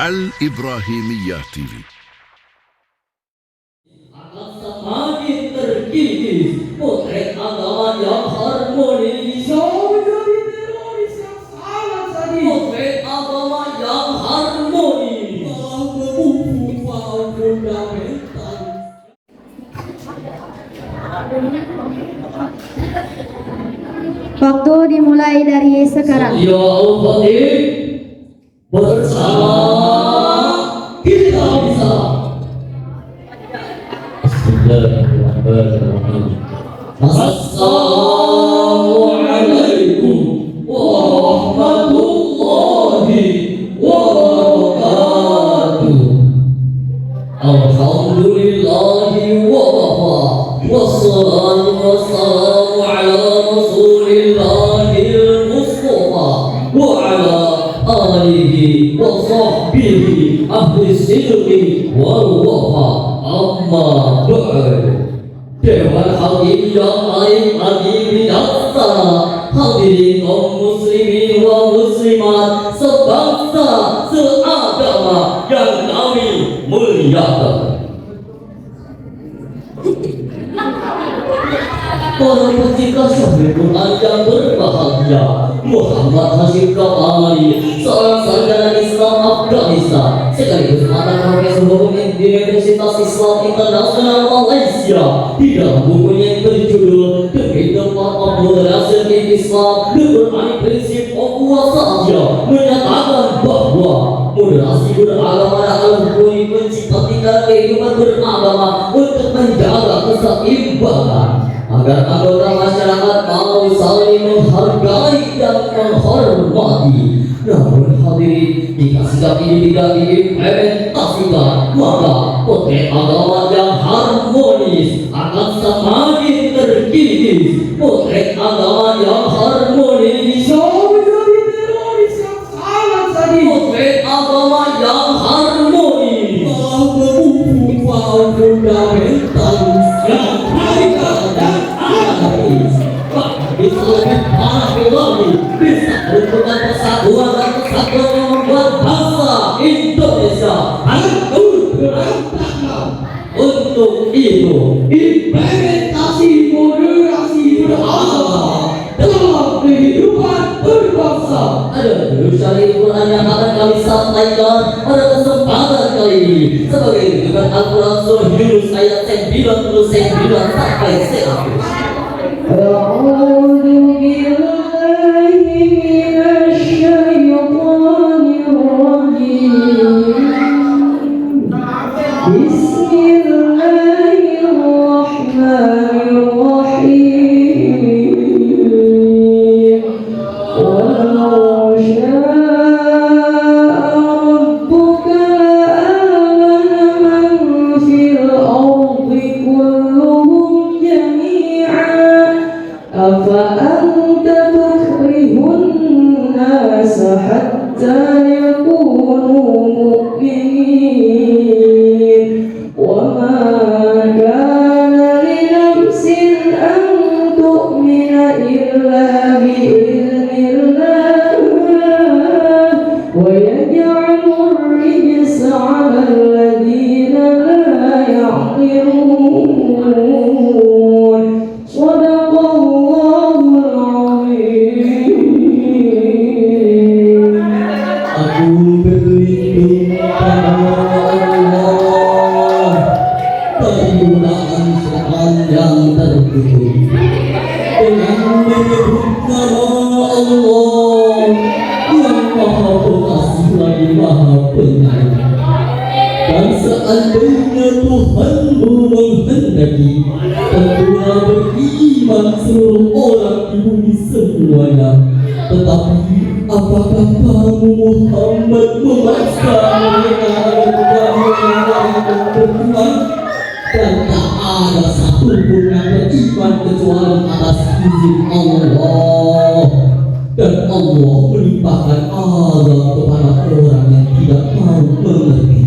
Al-Ibrahimiyah TV. Akan semakin terkikis potret agama yang harmonis. Menjadi teroris yang sangat sadis. Potret agama yang harmonis. Malah memupuk fundamental. Waktu dimulai dari sekarang. Ya Al-Fatih, bersama kita bisa. Bismillahirrahmanirrahim. Assalamualaikum warahmatullahi wabarakatuh. Alhamdulillahi wa wafa. Wassalatu wassalamu ala rasulillahil mustafa wa ala alihi wa sahbihi ahli sidqi wal wafa. Amma ba'd. Dewan Hakim yang paling agung bijaksana, hadirin kaum muslimin wa muslimat sebangsa seagama yang kami muliakan. Para pecinta Sahih Quran yang berbahagia, Muhammad Hashim Kamali, seorang sarjana Islam Afghanistan sekaligus mantan profesor hukum di Universitas Islam Internasional Malaysia, di dalam bukunya yang berjudul The Kingdom of Moderation in Islam, The Quranic Principle of Wasatiyah, menyatakan bahwa moderasi beragama adalah rukun menciptakan kehidupan beragama untuk menjaga keseimbangan agar anggota masyarakat mau saling menghargai dan menghormati. Namun hadirin, jika sikap ini tidak diimplementasikan, maka potret agama yang harmonis akan semakin terkikis. Potret agama yang harmonis Menjadi teroris yang sangat sadis. potret agama yang harmonis Malah memupuk fundamental yang radikal dan anarkis. Islam para filologi bisa merupakan persatuan dan kesatuan yang membuat bangsa Indonesia hancur berantakan. Untuk itu, Implementasi moderasi beragama dalam kehidupan berbangsa. ada jurus syar'i Quran yang akan kami sampaikan pada kesempatan kali ini sebagai rujukan Al-Quran surah Yunus ayat 99 sampai 100. أعوذ بالله من الشيطان الرجيم. بسم الله الرحمن الرحيم. ولو شاء ربك لآمن من في الأرض كلهم جميعا أفأنت تكره الناس حتى يكونوا مؤمنين وما كان لنفس أن تؤمن إلا بإذن الله ويجعل الرجس على الذين لا يعقلون. صدق الله العظيم. Aku berlindung pada Allah dari godaan setan yang terkutuk dengan menyebut nama Allah yang Maha Pengasih lagi Maha Penyayang. Dan seandainya Tuhanmu menghendaki, tentunya beriman seluruh orang di bumi semuanya. Tetapi apakah kamu Muhammad memaksa mereka beriman? Dan tak ada satupun yang beriman kecuali atas izin Allah. Dan Allah melimpahkan azab kepada orang yang tidak mau mengerti.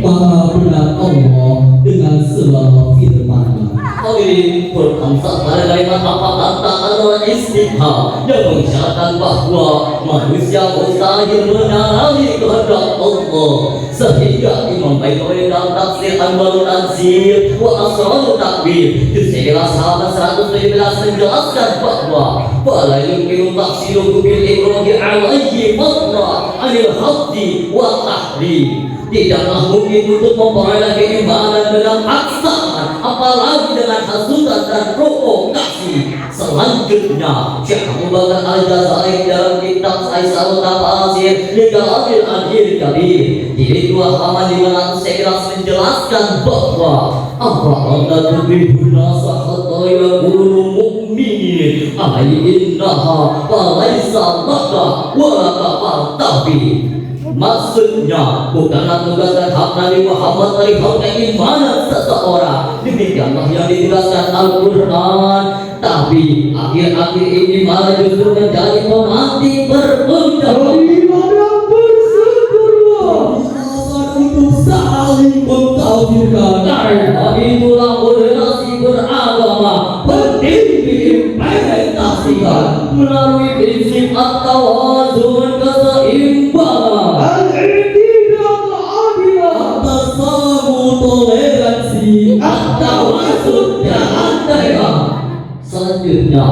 Maha benar Allah dengan segala firman-Nya. Hadirin berkamsa pada kalimat apa kata al-istighfar yang mengisyaratkan bahwa manusia mustahil menyalahi kehendak Allah, sehingga Imam Baitawi dalam tafsir Anwarul Tanzil wa Asrarul Takwir juz 11 halaman 117 menjelaskan bahwa fala yumkinu tafsiruhu bil ikrami alaihi marra anil haddi wa tahrim. Tidaklah mungkin untuk memperoleh keimanan dengan paksaan, apalagi dengan hasutan dan provokasi. Selanjutnya, Syekh Abu Bakar Al-Jazari dalam kitab Aisyah Tafsir li Kalamil Akhir Kabir jilid 2 halaman 511 menjelaskan bahwa apa anda turiduna hatta yakunu mu'minin ay innaha falaysa laka wa laka fartabi. Maksudnya bukanlah tugas dan hak Nabi Muhammad perihal keimanan seseorang. Demikianlah yang dijelaskan Al-Quran. Tapi akhir-akhir ini malah justru menjadi pemantik perbedaan. Beribadah bersyukurlah. Untuk saling mengkafirkan. Karena itulah moderasi beragama penting diimplementasikan melalui prinsip at-tawazun, keseimbangan, Al-i'tidal adilah. tasamu, toleransi, at-tawasud dan at-taiba. Selanjutnya,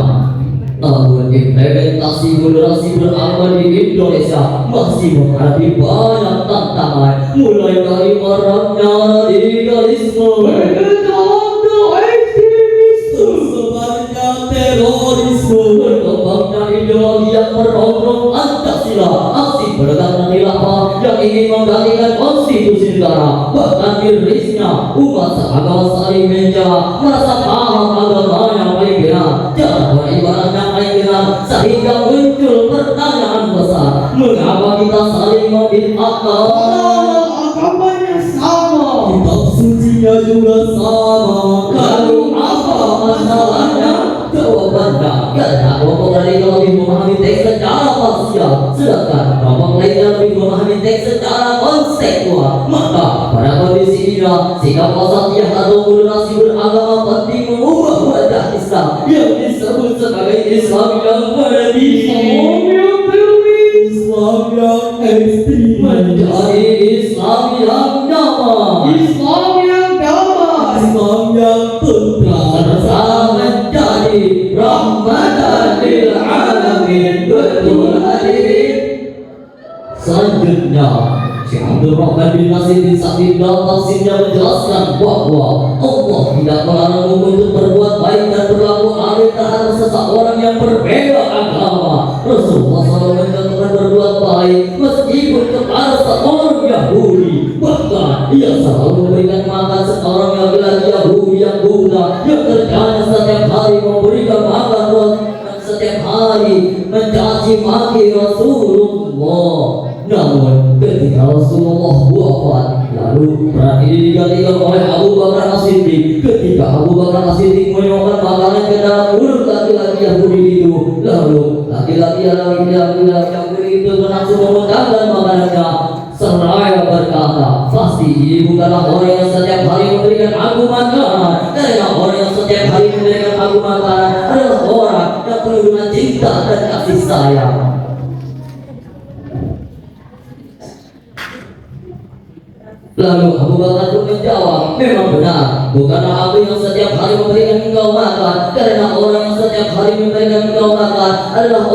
namun implementasi moderasi beragama di Indonesia masih menghadapi banyak tantangan, mulai dari maraknya radikalisme, Bergejolak ekstremisme. sebarnya terorisme, berkembangnya ideologi yang merongrong Pancasila, aksi penegakan khilafah yang ingin menggantikan konstitusi negara, bahkan mirisnya umat seagama saling mencela, merasa paham agama yang paling benar, cara beribadah yang paling benar, sehingga muncul pertanyaan besar, mengapa kita saling membid'ahkan? Agamanya sama. Kitab sucinya juga sama. Lalu apa masalahnya? Jawabannya, karena kelompok radikal lebih memahami teks secara parsial, sedangkan kelompok lainnya lebih memahami teks secara konseptual. Maka pada kondisi ini, sikap wasatiyah atau moderasi beragama penting mengubah wajah Islam yang disebut sebagai Islam yang berani, Yang teroris. Islam yang ekstrim, menjadi Islam yang damai, Islam yang damai. Islam yang tentram, serta menjadi rahmatan lil alamin. Betul hadirin. Selanjutnya, Syekh Abdul Rahman bin Nasir bin Sa'id dalam tafsirnya menjelaskan bahwa Allah tidak melarangmu untuk berbuat baik dan berlaku adil terhadap seseorang yang berbeda agama. Rasulullah SAW mencontohkan berbuat baik meskipun kepada seorang Yahudi. Bahkan ia selalu memberikan makan seorang laki-laki Yahudi yang buta, yang kerjanya setiap hari memberikan makan dan setiap hari mencaci maki Rasulullah. Namun ketika Rasulullah wafat, lalu peran ini digantikan oleh Abu Bakar As-Siddiq. Ketika Abu Bakar As-Siddiq menyuapkan makanan ke dalam mulut laki-laki Yahudi itu, lalu laki-laki Yahudi itu langsung memegangkan makanannya seraya berkata, pasti ini bukanlah orang yang setiap hari memberikan aku makanan, karena orang yang setiap hari memberikan aku makanan adalah orang yang penuh dengan cinta dan kasih sayang. Lalu Abu Bakar pun menjawab, memang benar, bukanlah aku yang setiap hari memberikan engkau makan, karena orang yang setiap hari memberikan engkau makan adalah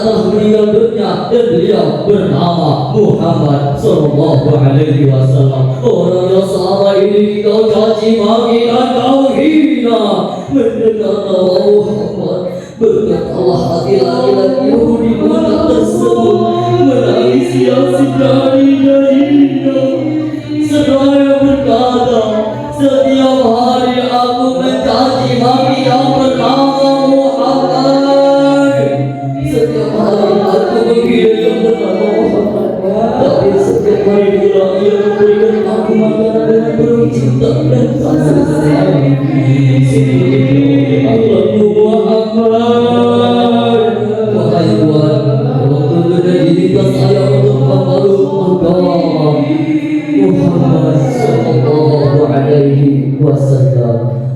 telah meninggal dunia, dan beliau bernama Muhammad Sallallahu Alaihi Wasallam. Orang yang selama ini kau caci maki dan kau hina, mendengar nama Muhammad, berkatalah hati laki-laki Yahudi buta tersebut menangis yang sedari-darinya. Seraya berkata, setiap hari aku mencaci maki yang bernama Muhammad. Setiap hari aku menghina yang bernama Muhammad. Tapi setiap hari pula ia memberikan aku makanan dengan penuh cinta dan kasih sayang. Allahu Akbar. Wahai Tuhan, tolong berikan dirikan saya untuk memeluk agama Muhammad Sallallahu Alaihi Wasallam.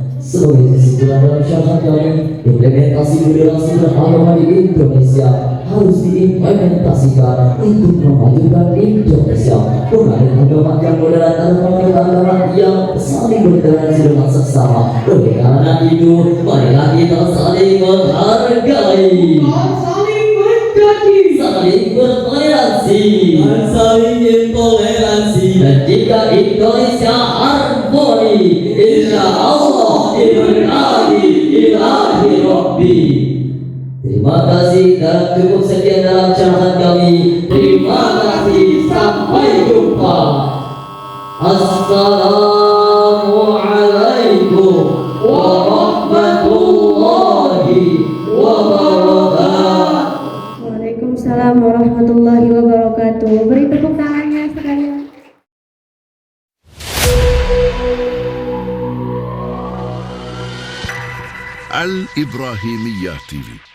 moderasi beragama di Indonesia harus diimplementasikan untuk memajukan Indonesia. Pengadaan agama yang moderat adalah agama yang saling bertoleransi dengan sesama. Oleh karena itu, marilah kita saling menghargai, saling menjadi, saling bertoleransi, dan saling intoleransi. dan jika Indonesia harmoni, insya Allah diberkati ilahi Rabbi. Terima kasih dan cukup sekian dalam cerahan kami. Terima kasih, sampai jumpa. Assalamualaikum warahmatullahi wabarakatuh. Waalaikumsalam warahmatullahi wabarakatuh. Beri tepuk tangannya sekalian. Al Ibrahimiyah TV.